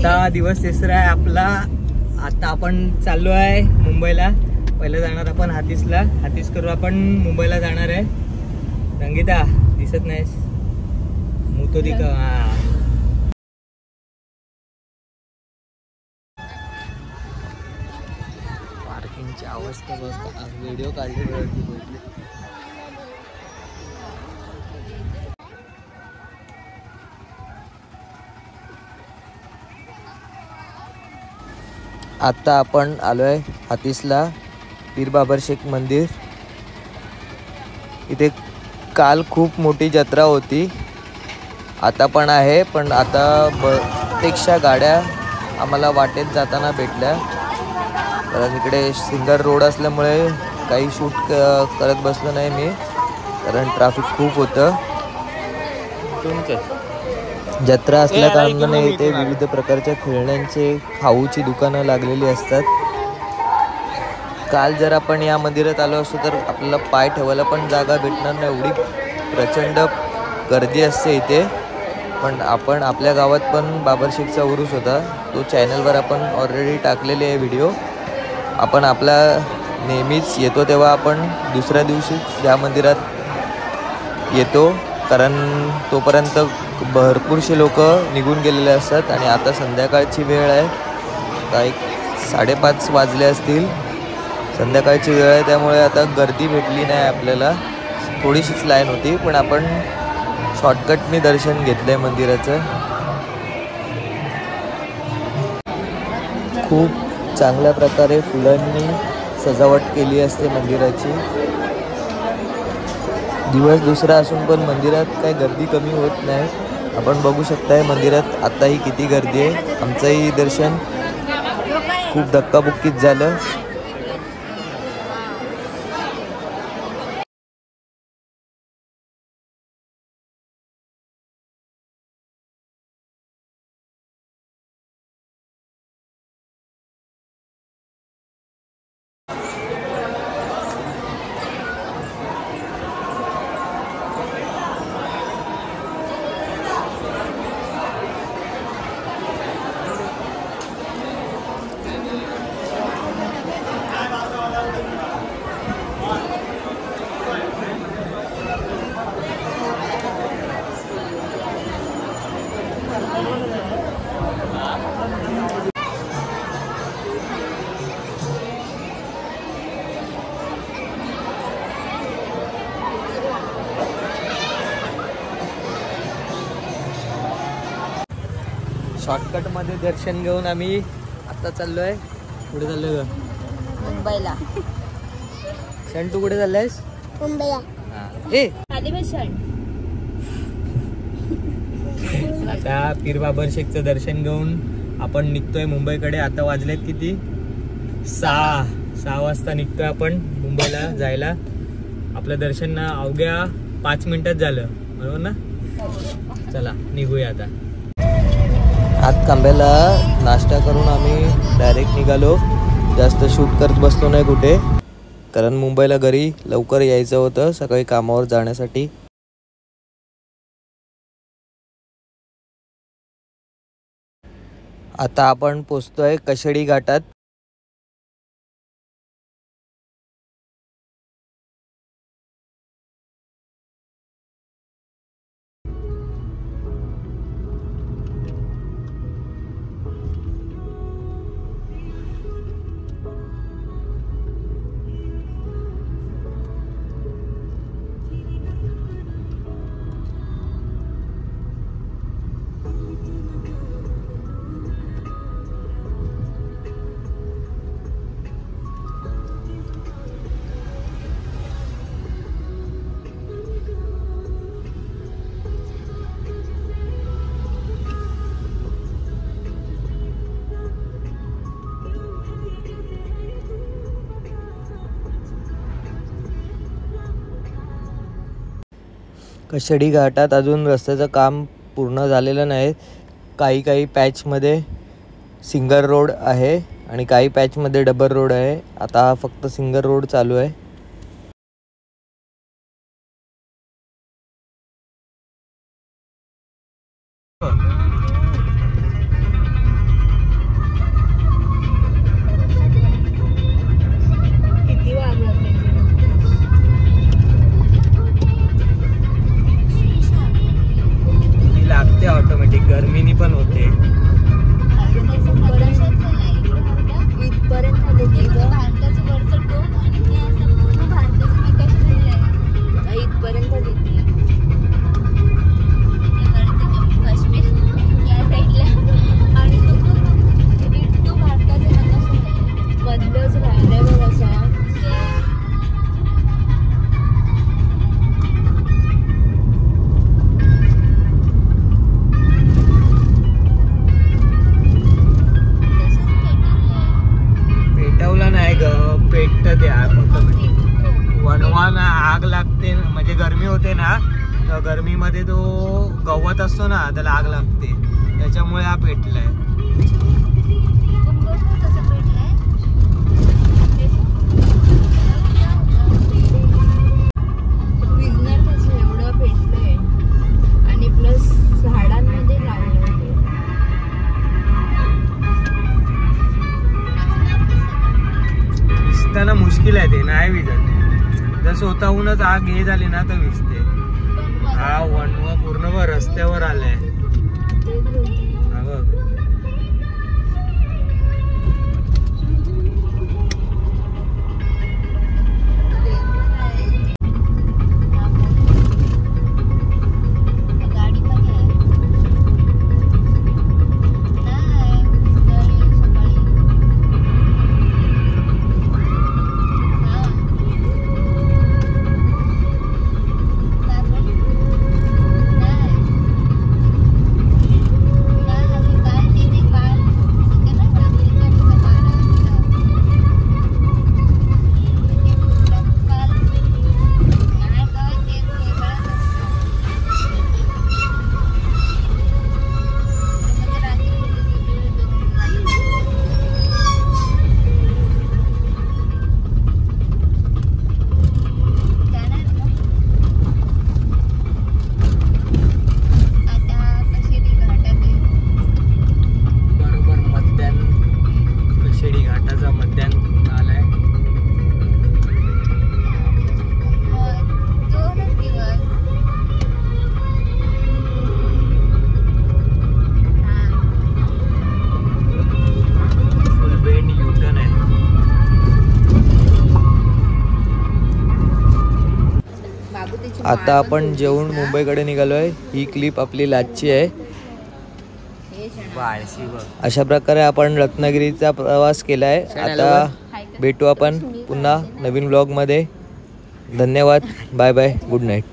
आता दिवस तिसरा आहे आपला। आता आपण चाललो आहे मुंबईला। पहिलं जाणार आपण हातीसला, हातीस करू आपण मुंबईला जाणार आहे। रंगीता दिसत नाहीस, मुतो दिका। पार्किंगची अवस्था बघ, व्हिडिओ काढले। आता आपण आलोय हातीसला, पीर बाबर शेख मंदिर। इथे काल खूप मोठी जत्रा होती, आता पण आहे, पण आता प्रत्यक्ष गाड्या आम्हाला वाटेत जाताना भेटल्या। कारण इकडे सिंगर रोड असल्यामुळे काही शूट करत बसलो नाही मी, कारण ट्रॅफिक खूप होतं। जत्रा असल्या कारणाने इथे विविध प्रकारच्या खेळण्यांचे, खाऊची दुकानं लागलेली असतात। काल जर आपण या मंदिरात आलो असतो तर आपल्याला पाय ठेवायला पण जागा भेटणार नाही, एवढी प्रचंड गर्दी असते इथे। पण आपण आपल्या गावात पण बाबर शेखचा उरूस होता, तो चॅनलवर आपण ऑलरेडी टाकलेले आहे व्हिडिओ। आपण आपला नेहमीच येतो तेव्हा आपण दुसऱ्या दिवशीच या मंदिरात येतो, कारण तोपर्यंत भरपूरशे लोक निघून गेलेले असतात। आणि आता संध्याकाळची वेळ आहे, आता 5:30 वाजले असतील, संध्याकाळची वेळ आहे, त्यामुळे आता गर्दी भेटली नाही आपल्याला, थोडीशीच लाईन होती। पण आपण शॉर्टकटनी दर्शन घेतलंय मंदिराचं। खूप चांगल्या प्रकारे फुलांनी सजावट केली असते मंदिराची। दिवस दुसरा असून पण मंदिरात काही गर्दी कमी होत नाही। आपण बघू शकताय मंदिरात आताही किती गर्दी आहे। आमचंही दर्शन खूप धक्काबुक्कीत झालं। शॉर्टकट मध्ये दर्शन घेऊन आम्ही आता चाललोय, कुठे चाललोय ग? मुंबईला। क्षण तू कुठे चाललायस? मुंबईला। आता पीर बाबर शेखचं दर्शन घेऊन आपण निघतोय मुंबईकडे। आता वाजलेत किती? 6 वाजता निघतोय आपण मुंबईला जायला। आपलं दर्शन ना अवघ्या 5 मिनिटात झालं, बरोबर ना? चला निघूया आता। हातखांब्याला नाश्ता करून आम्ही डायरेक्ट निघालो, जास्त शूट करत बसलो नाही कुठे, कारण मुंबईला घरी लवकर यायचं होतं सकाळी कामावर जाण्यासाठी। आता आपण पोचतोय कशेडी घाटात। कशेडी घाटात अजून रस्त्याचं काम पूर्ण झालेलं नाही। काही पॅचमध्ये सिंगल रोड आहे आणि काही पॅचमध्ये डबल रोड आहे। आता हा फक्त सिंगल रोड चालू आहे। पर्यंत देते काश्मीर या साईडला आणि तो भारताचा मधलंच राहिलाय बघ असा पेटवला नाही ग पेटत द्या वनवान आग लागते म्हणजे गरमी होते ना तर गरमीमध्ये तो गवत असतो ना त्याला आग लागते त्याच्यामुळे हा पेटलाय एवढं पेटलंय आणि प्लस झाडांमध्ये लावलं विजताना मुश्किल आहे ते नाही विजत जर स्वतःहूनच आग हे झाली ना तर विजते हा वनवा पूर्ण रस्त्यावर आलाय हा बघ आता आपण जेवून मुंबईकडे निघालोय ही क्लिप आपली लाजची आहे अशा प्रकारे आपण रत्नागिरीचा प्रवास केलाय आता भेटू आपण पुन्हा नवीन व्लॉग मध्ये धन्यवाद बाय बाय गुड नाईट